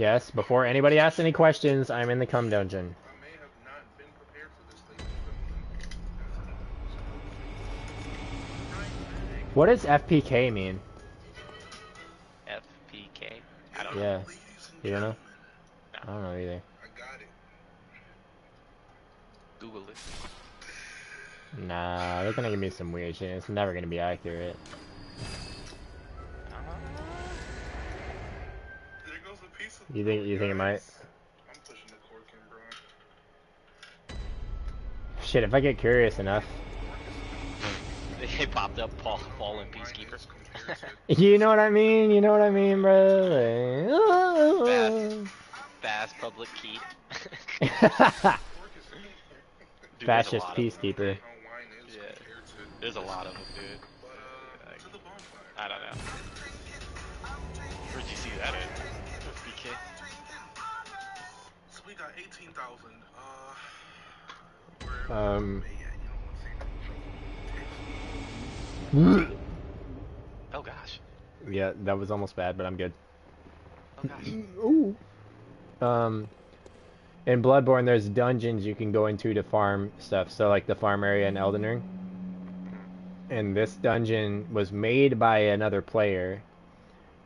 Yes, before anybody asks any questions, I'm in the cum dungeon. I may have not been prepared for this thing. What does FPK mean? FPK? I don't know. Yeah. You don't know? No. I don't know either. I got it. Google it. Nah, they're gonna give me some weird shit. It's never gonna be accurate. There goes a piece of You think it might? I'm pushing the cork in, bro. Shit, if I get curious enough. They popped up Fallen Peacekeeper. You know what I mean? You know what I mean, bro? Like, Fast public key. Dude, Fascist peacekeeper. Yeah, there's a lot of them, dude. I don't know. Where'd you see that at? FBK? So we got 18,000. Oh gosh. Yeah, that was almost bad, but I'm good. Oh gosh. Ooh. In Bloodborne, there's dungeons you can go into to farm stuff. So, like the farm area in Elden Ring. And this dungeon was made by another player,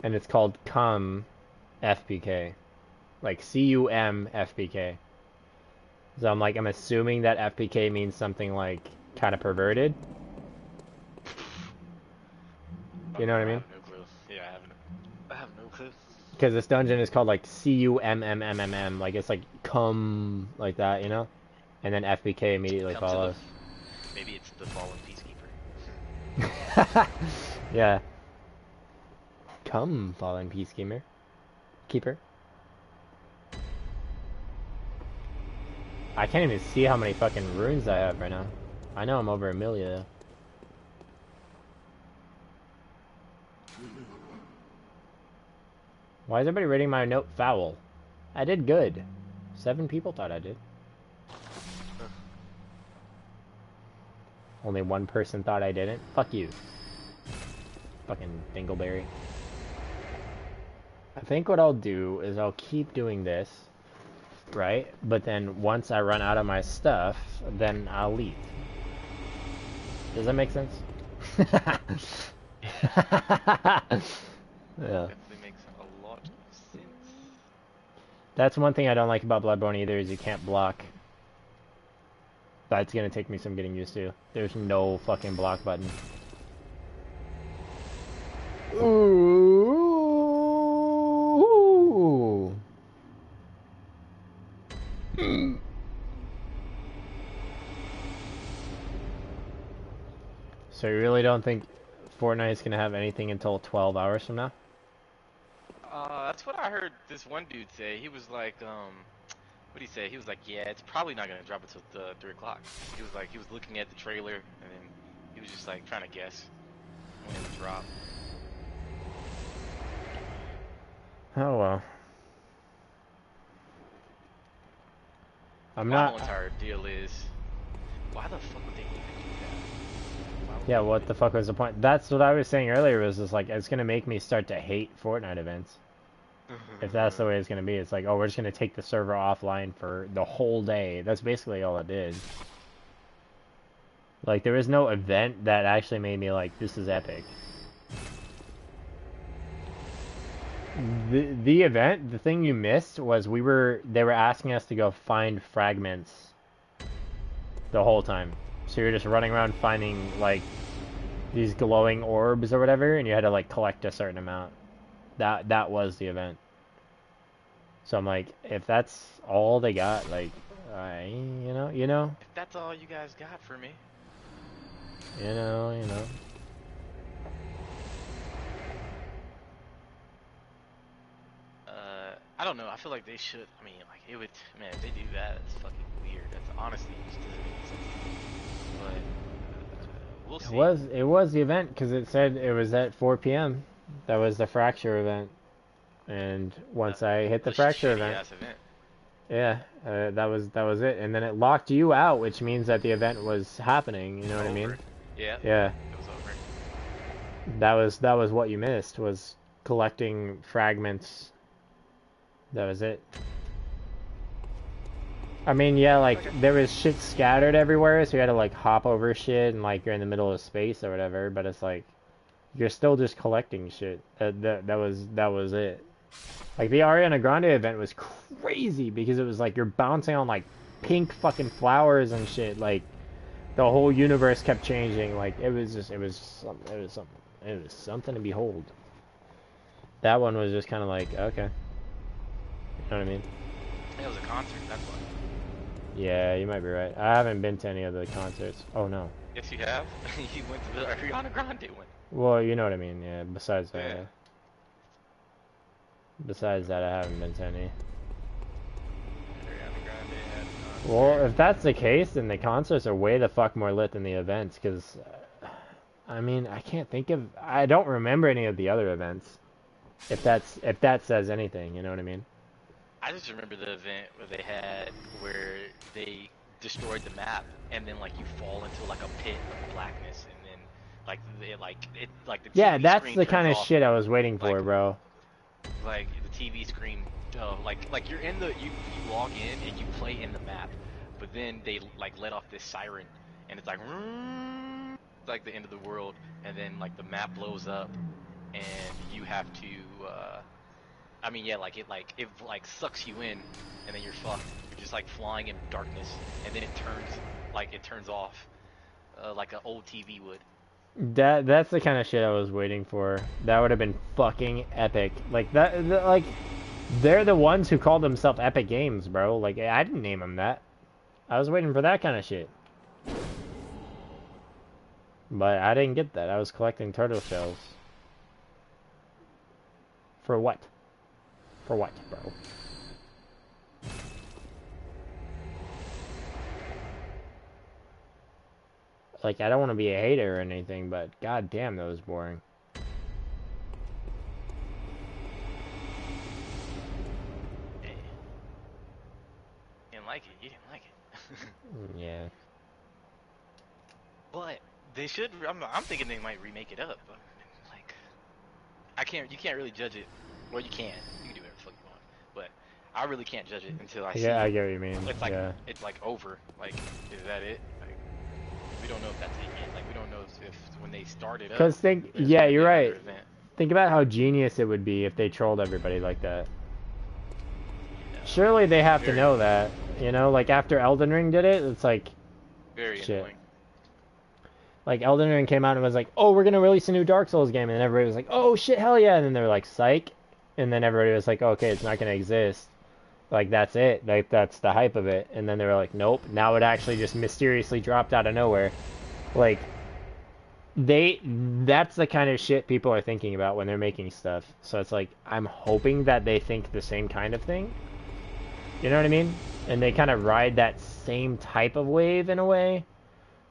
and it's called Cum FPK, like CUM FPK. So I'm assuming that FPK means something like kind of perverted. You know what I mean? I have no clue. Yeah, I have no clue. Because this dungeon is called like CUMMMMM, like it's like cum like that, you know? And then FPK immediately follows. Maybe it's the Fallen Peacekeeper. Yeah. Come, Fallen Peacekeeper. Keeper. I can't even see how many fucking runes I have right now. I know I'm over 1 million. Why is everybody rating my note foul? I did good. 7 people thought I did. Only 1 person thought I didn't. Fuck you. Fucking dingleberry. I think what I'll do is I'll keep doing this, right? But then once I run out of my stuff, then I'll leave. Does that make sense? Yeah. Yeah. Definitely makes a lot of sense. That's one thing I don't like about Bloodborne either, is you can't block. That's gonna take me some getting used to. There's no fucking block button. Ooh. So you really don't think Fortnite is gonna have anything until 12 hours from now? That's what I heard this one dude say. He was like, what'd he say? He was like, yeah, it's probably not gonna drop until 3 o'clock. He was like, he was looking at the trailer, and then he was just like trying to guess when it would drop. Oh well. I'm My not. whole entire deal is, why the fuck would they even do that? Yeah, what the fuck was the point? That's what I was saying earlier. Was just like it's gonna make me start to hate Fortnite events. If that's the way it's gonna be, it's like, oh, we're just gonna take the server offline for the whole day. That's basically all it did. Like there was no event that actually made me like, this is epic. The event, the thing you missed was they were asking us to go find fragments the whole time. So you're just running around finding like these glowing orbs or whatever, and you had to like collect a certain amount. That was the event. So I'm like, if that's all they got, like, you know. If that's all you guys got for me. You know. I don't know. I feel like they should. I mean, like it would. Man, if they do that, it's fucking weird. That's honestly just doesn't make sense to me. But we'll see. It was the event because it said it was at 4 p.m. That was the fracture event, and once I hit the fracture event, yeah, that was it. And then it locked you out, which means that the event was happening. You know what I mean? Yeah. Yeah. It was over. That was what you missed, was collecting fragments That was it. I mean, yeah, like, there was shit scattered everywhere, so you had to, like, hop over shit, and, like, you're in the middle of space or whatever, but it's like, you're still just collecting shit. That was it. Like, the Ariana Grande event was crazy, because it was like, you're bouncing on, like, pink fucking flowers and shit, like, the whole universe kept changing, like, it was something to behold. That one was just kind of like, okay. You know what I mean? It was a concert, that's why. Yeah, you might be right. I haven't been to any of the concerts. Oh, no. Yes, you have. You went to the Ariana Grande one. Well, you know what I mean, yeah. Besides that, Yeah. I haven't been to any. Ariana Grande had a concert. Well, if that's the case, then the concerts are way the fuck more lit than the events, because, I mean, I don't remember any of the other events. If that says anything, you know what I mean? I just remember the event where they destroyed the map, and then like you fall into like a pit of blackness, and then like the TV Yeah, that's screen the turns kind of off, shit I was waiting for, bro. Like the TV screen, like you're in you log in and you play in the map, but then they like let off this siren, and it's like the end of the world, and then like the map blows up, and you have to. I mean, yeah, it sucks you in, and then you're fucked. You're just like flying in darkness, and then it turns off, like an old TV would. That's the kind of shit I was waiting for. That would have been fucking epic. Like they're the ones who called themselves Epic Games, bro. Like, I didn't name them that. I was waiting for that kind of shit. But I didn't get that. I was collecting turtle shells. For what? For what, bro? Like, I don't want to be a hater or anything, but god damn, that was boring. Hey. You didn't like it. You didn't like it. Yeah. But they should. I'm thinking they might remake it up. But, like, you can't really judge it. Well, you can. You can do whatever the fuck you want. But I really can't judge it until I see. Yeah, I get what you mean. It's like yeah. it's like over. Like, is that it? Like, we don't know if that's it yet. Like, we don't know if when they started up. Because yeah, you're right. Think about how genius it would be if they trolled everybody like that. Yeah. Surely they have to know that, you know? Like, after Elden Ring did it, it's like, very shit. annoying. Like, Elden Ring came out and was like, oh, we're gonna release a new Dark Souls game, and everybody was like, oh, shit, hell yeah, and then they were like, psych, and then everybody was like, okay, it's not gonna exist. Like, that's it. Like, that's the hype of it. And then they were like, nope, now it actually just mysteriously dropped out of nowhere. Like, that's the kind of shit people are thinking about when they're making stuff. So it's like, I'm hoping that they think the same kind of thing. You know what I mean? And they kind of ride that same type of wave in a way.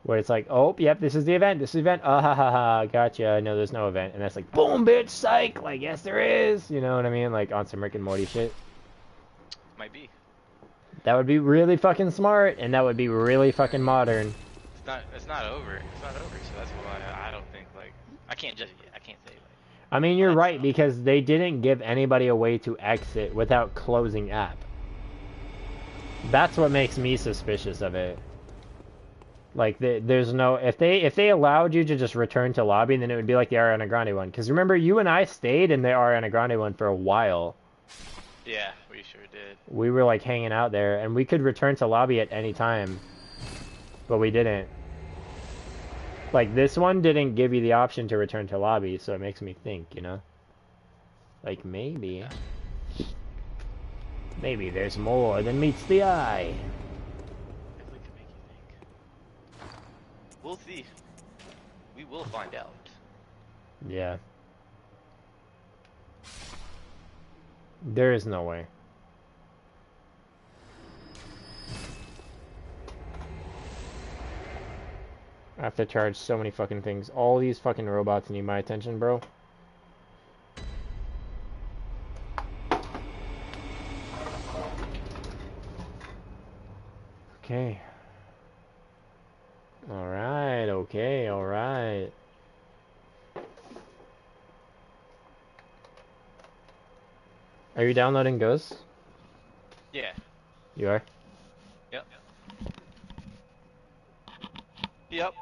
Where it's like, oh, yep, this is the event, this is the event, ah ha ha ha, gotcha, I know there's no event. And that's like, boom, bitch, psych, like, yes there is, you know what I mean? Like, on some Rick and Morty shit. Might be. That would be really fucking smart, and that would be really fucking modern. It's not over. It's not over, so that's why I don't think, like, I can't judge it yet. I can't say, like. I mean, you're right, because they didn't give anybody a way to exit without closing app. That's what makes me suspicious of it. Like, there's no... If they allowed you to just return to lobby, then it would be like the Ariana Grande one. Because remember, you and I stayed in the Ariana Grande one for a while. Yeah, we sure did. We were, like, hanging out there, and we could return to lobby at any time. But we didn't. Like, this one didn't give you the option to return to lobby, so it makes me think, you know? Like, maybe... Maybe there's more than meets the eye. Definitely could make you think. We'll see. We will find out. Yeah. There is no way. I have to charge so many fucking things. All these fucking robots need my attention, bro. Okay. Alright, okay, alright. Are you downloading Ghosts? Yeah. You are? Yep. Yep.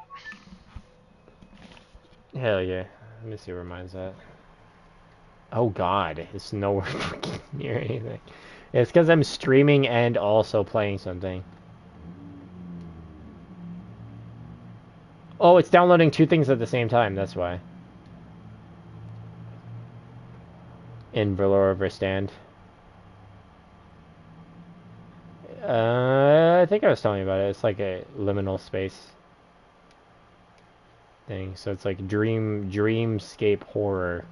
Hell yeah. Let me see where mine's at. Oh god, it's nowhere fucking near anything. It's because I'm streaming and also playing something. Oh, it's downloading two things at the same time, that's why. In Valor Overstand. I think I was telling you about it. It's like a liminal space thing. So it's like dreamscape horror.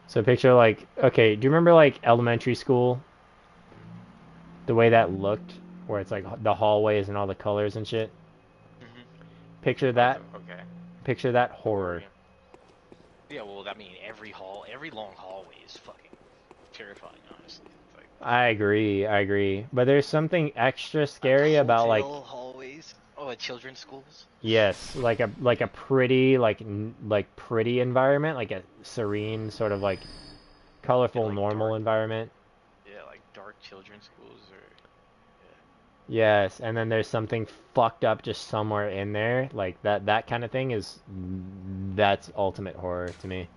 So picture like, okay, do you remember like elementary school? The way that looked, where it's like the hallways and all the colors and shit. Mhm. Picture that. Okay. Picture that Horror horror. game. Yeah, well, I mean, every long hallway is fucking terrifying, honestly. It's like I agree. But there's something extra like scary about like, hotel hallways. Oh, at children's schools. yes, like a pretty like pretty environment, like a serene sort of like Yeah, colorful like normal dark. environment. Yeah, like dark children's schools or. Yes, and then there's something fucked up just somewhere in there, like that kind of thing that's ultimate horror to me.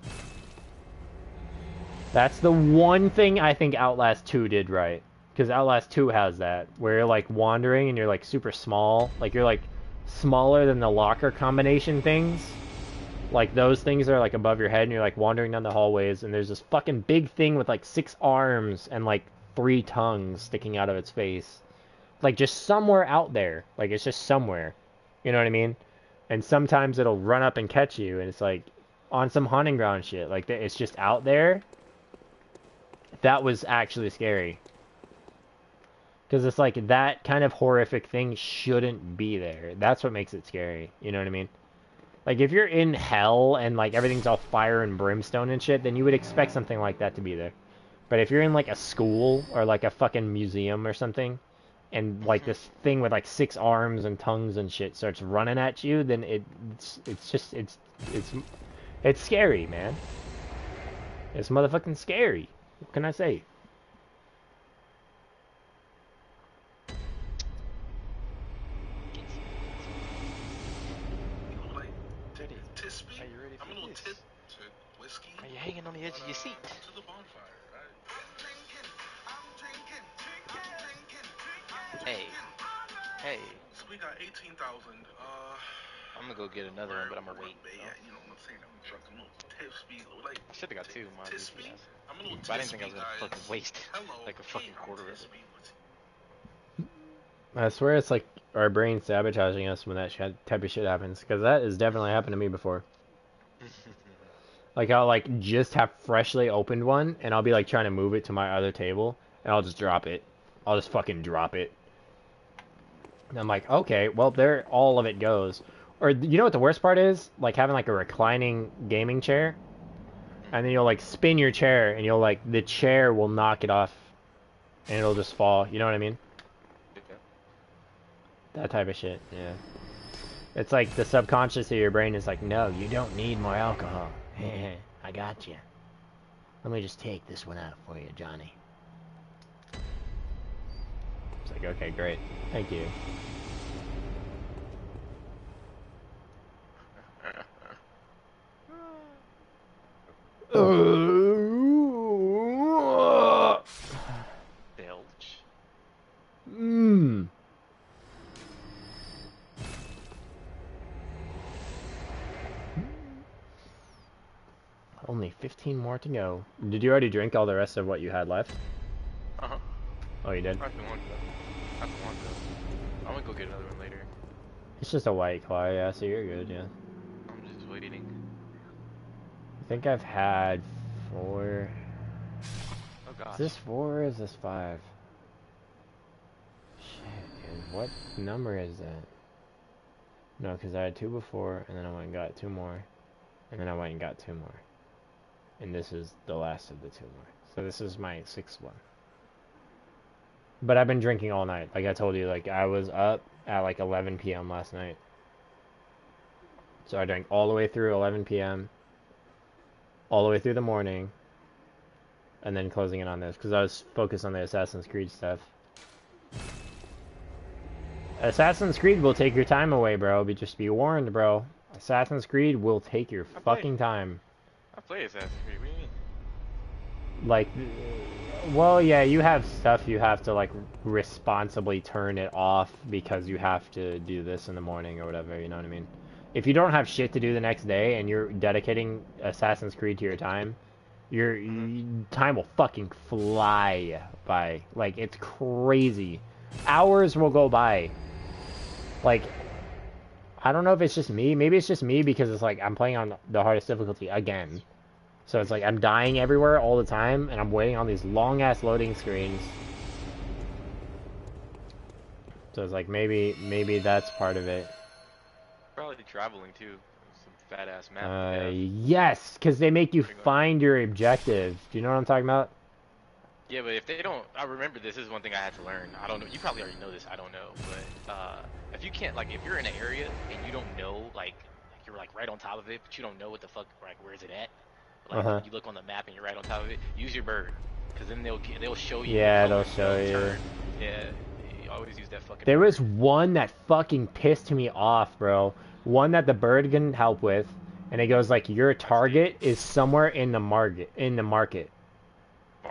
That's the one thing I think Outlast 2 did right. Because Outlast 2 has that, where you're like wandering and you're like super small. Like you're like smaller than the locker combination things. Like those things are like above your head and you're like wandering down the hallways and there's this fucking big thing with like 6 arms and like 3 tongues sticking out of its face. Like just somewhere out there. Like it's just somewhere. You know what I mean? And sometimes it'll run up and catch you and it's like on some haunting ground shit. Like it's just out there. That was actually scary. Because it's like that kind of horrific thing shouldn't be there. That's what makes it scary. You know what I mean? Like if you're in hell and like everything's all fire and brimstone and shit, then you would expect something like that to be there. But if you're in like a school or like a fucking museum or something, and like Mhm. this thing with like 6 arms and tongues and shit starts running at you, then it's just it's it's scary, man. It's motherfucking scary. What can I say? You know, like, Ready? tis me. Are you ready I'm for a little this? tip to whiskey. Are you hanging on the edge of your seat? To the bonfire. Hey, hey. So we got 18,000. I'm gonna go get another one, but I'm gonna wait. Yeah, you know what I'm saying? I'm drunk. I'm a little tipsy. Like, I should have got two, mind tis you. me. Yes. I'm a little But I didn't think I tispy, was gonna fucking guys. waste Hello. like a fucking Hey, I'm quarter of it. tispy. I swear it's like our brain sabotaging us when that type of shit happens. Because that has definitely happened to me before. Like I'll like just have freshly opened one and I'll be like trying to move it to my other table and I'll just drop it. I'll just fucking drop it. And I'm like, okay, well there all of it goes. Or you know what the worst part is? Like having like a reclining gaming chair and then you'll like spin your chair and you'll like the chair will knock it off and it'll just fall. You know what I mean? That type of shit. Yeah. It's like the subconscious of your brain is like, no, you don't need more alcohol. I got you. Let me just take this one out for you, Johnny. It's like, okay, great. Thank you. Belch. Mmm. Only 15 more to go. Did you already drink all the rest of what you had left? Uh-huh. Oh, you did? I have one though. I have one though. I'm gonna go get another one later. It's just a white claw, yeah, so you're good, yeah. I'm just waiting. I think I've had 4. Oh Is gosh. this 4 or is this 5? Shit, dude. What number is that? No, because I had 2 before, and then I went and got 2 more. And then I went and got 2 more. And this is the last of the 2 more. So this is my 6th one. But I've been drinking all night. Like I told you, like I was up at like 11 p.m. last night. So I drank all the way through 11 p.m. all the way through the morning. and then closing it on this, because I was focused on the Assassin's Creed stuff. Assassin's Creed will take your time away, bro. But just be warned, bro. Assassin's Creed will take your fucking time. I play Assassin's Creed. What do you mean? Like, well, yeah, you have stuff you have to, like, responsibly turn it off because you have to do this in the morning or whatever, you know what I mean? If you don't have shit to do the next day and you're dedicating Assassin's Creed to your time, your time will fucking fly by. Like, it's crazy. Hours will go by. Like, I don't know if it's just me. Maybe it's just me because it's like I'm playing on the hardest difficulty again. So it's like I'm dying everywhere all the time, and I'm waiting on these long-ass loading screens. So it's like maybe that's part of it. Probably traveling too. Some fat ass map. Yes, because they make you find your objective. Do you know what I'm talking about? Yeah, but if they don't, I remember this is one thing I had to learn. I don't know. You probably already know this. I don't know, but if you can't, like, if you're in an area and you don't know, like you're like right on top of it, but you don't know what the fuck, like, where is it at? Like, you look on the map and you're right on top of it. Use your bird, because then they'll show you. Yeah, they'll show you. Turn. Yeah, you always use that fucking. There bird. was one that fucking pissed me off, bro. One that the bird can help with, and it goes like your target is somewhere in the market.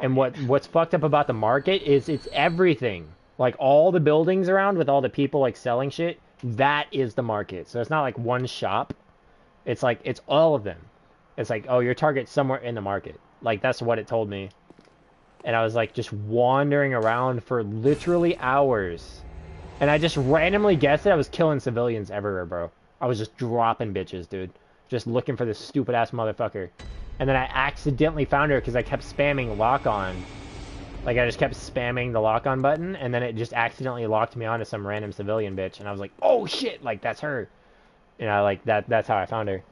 And what's fucked up about the market is it's everything. Like all the buildings around with all the people like selling shit, that is the market. So it's not like one shop. It's like it's all of them. It's like, oh, your target's somewhere in the market. Like that's what it told me. And I was like just wandering around for literally hours. And I just randomly guessed it. I was killing civilians everywhere, bro. I was just dropping bitches, dude. Just looking for this stupid ass motherfucker. And then I accidentally found her because I kept spamming lock on. Like I just kept spamming the lock on button, and then it just accidentally locked me onto some random civilian bitch, and I was like, oh shit, like that's her. You know, like that's how I found her.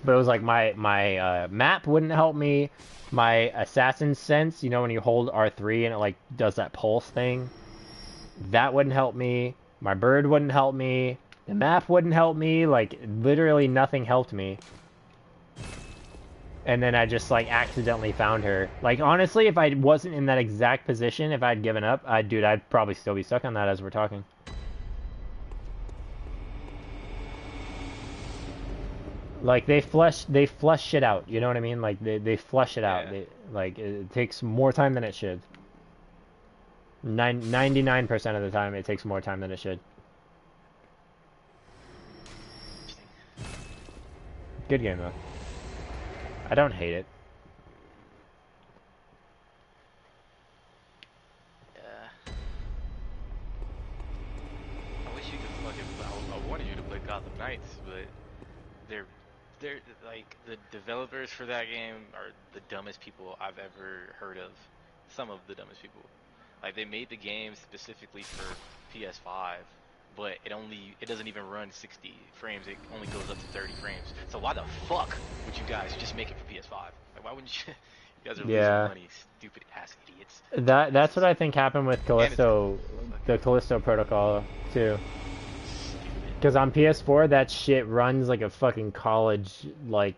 But it was like my map wouldn't help me. My assassin sense, you know, when you hold R3 and it like does that pulse thing, that wouldn't help me. My bird wouldn't help me. The map wouldn't help me. Like literally nothing helped me. And then I just like accidentally found her. Like honestly, if I wasn't in that exact position, if I'd given up, I'd probably still be stuck on that as we're talking. Like they flush shit out. You know what I mean? Like they flush it out. Like it takes more time than it should. 99% of the time, it takes more time than it should. Good game though. I don't hate it. Yeah. I wish you could fucking. I wanted you to play Gotham Knights, but they're like the developers for that game are the dumbest people I've ever heard of. Some of the dumbest people. Like they made the game specifically for PS5. But it doesn't even run 60 frames. It only goes up to 30 frames. So why the fuck would you guys just make it for PS5? Like why wouldn't you? You guys are losing money, stupid ass idiots. That's what I think happened with Callisto, the Callisto Protocol too. Because on PS4 that shit runs like a fucking college like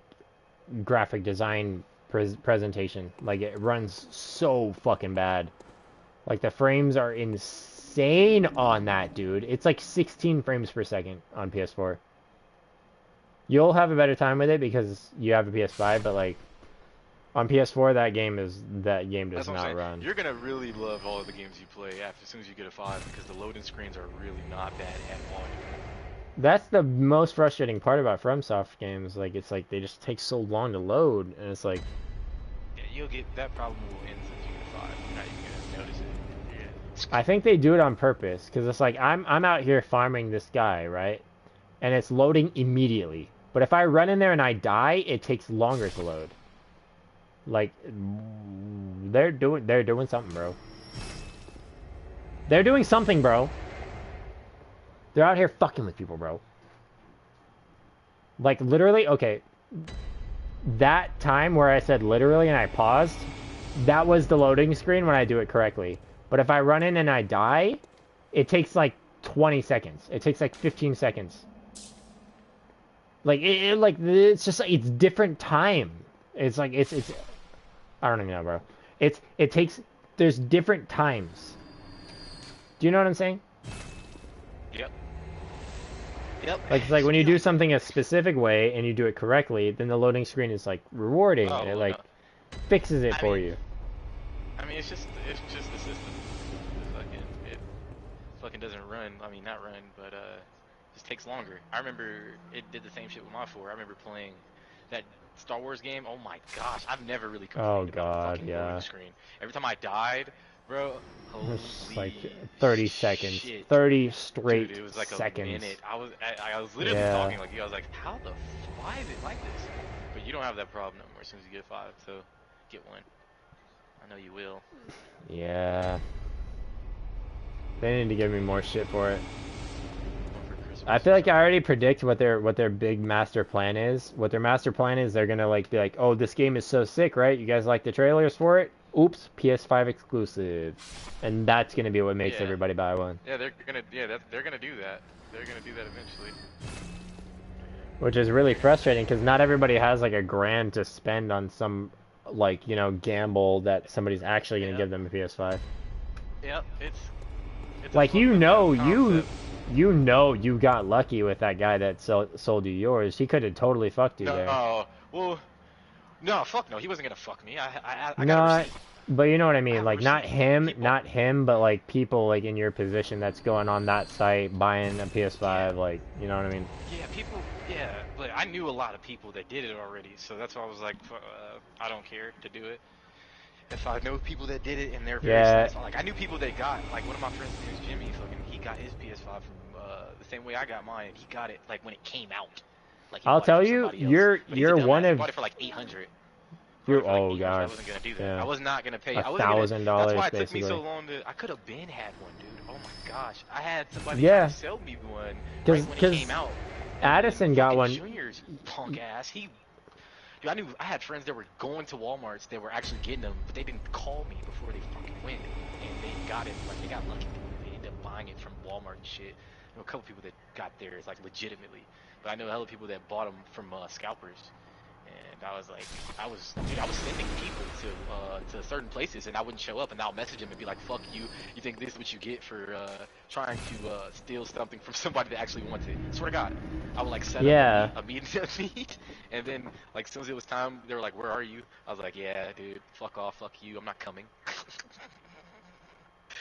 graphic design presentation. Like it runs so fucking bad. Like the frames are insane on that, dude. It's like 16 frames per second on PS4. You'll have a better time with it because you have a PS5, but like on PS4 that game does not run. You're gonna really love all of the games you play as soon as you get a 5 because the loading screens are really not bad at all. That's the most frustrating part about FromSoft games. Like it's like they just take so long to load, and it's like yeah, you'll get that problem will end as you get a 5. You're not even gonna notice it. I think they do it on purpose because it's like I'm out here farming this guy, right? And it's loading immediately. But if I run in there and I die, it takes longer to load. Like they're doing something, bro. They're doing something, bro. They're out here fucking with people, bro. Like literally, okay. That time where I said literally and I paused, that was the loading screen when I do it correctly. But if I run in and I die, it takes like 20 seconds. It takes like 15 seconds. Like it's just like it's different time. It's like it's I don't even know, bro. It takes. There's different times. Do you know what I'm saying? Yep. Yep. Like, it's like when you do something a specific way and you do it correctly, then the loading screen is like rewarding. Oh, And it well, like no. fixes it I for mean, you. I mean, it's just the system. It fucking doesn't run. I mean, not run, but just takes longer. I remember it did the same shit with my 4. I remember playing that Star Wars game. Oh my gosh, I've never really Oh complained about the God, fucking loading yeah. screen. Every time I died, bro, It's like holy 30 seconds, shit. 30 Dude, straight it was like a seconds. minute. I was literally Yeah. talking like you. I was like, why is it like this? But you don't have that problem no more as soon as you get 5, so get one. I know you will. Yeah. They need to give me more shit for it. One for Christmas I or feel like I something. already predict what their big master plan is. What their master plan is, they're gonna like be like, "Oh, this game is so sick, right? You guys like the trailers for it? Oops, PS5 exclusive." And that's gonna be what makes Yeah. everybody buy one. Yeah, they're gonna do that. They're gonna do that eventually. Which is really frustrating because not everybody has like a grand to spend on some like, gamble that somebody's actually gonna Yep. give them a PS5. Yep. It's a Like fucked up concept. you got lucky with that guy that sold you yours. He could have totally fucked you there. No. Well, no, fuck no. He wasn't gonna fuck me. I got a Not, receipt. but you know what I I mean. have a Like receipt. People. not him, but like people like in your position that's going on that site buying a Yeah. PS5. Like, you know what I mean? Yeah, people. Yeah, but I knew a lot of people that did it already, so that's why I was like, I don't care to do it. If I know people that did it and they're very Yeah, satisfied, like I knew people that got, like one of my friends' name is Jimmy. Fucking, he got his PS5 from the same way I got mine, and he got it like when it came out. Like he I'll bought it tell from you, somebody else, but he's a you're one dumbass. He of bought it for like 800. Bought you. it for like Oh 800. I gosh, wasn't gonna do that. I yeah, was not gonna pay. a I wasn't gonna. thousand That's dollars why it took me basically. so long to. I could have been had one, dude. Oh my gosh, I had somebody try to Yeah, sell me one right when it because came out, and then Addison got fucking one. Junior's punk ass. Dude, I had friends that were going to Walmart's that were actually getting them, but they didn't call me before they fucking went, and they got it. Like they got lucky. They ended up buying it from Walmart and shit. I know a couple people that got theirs like legitimately, but I know a hell of people that bought them from scalpers. And I was like, dude, I was sending people to certain places, and I wouldn't show up, and I'll message them and be like, "Fuck you! You think this is what you get for trying to steal something from somebody that actually wants it?" Swear to God, I would like set up Yeah, a meet, and then like as soon as it was time, they were like, "Where are you?" I was like, "Yeah, dude, fuck off, fuck you, I'm not coming."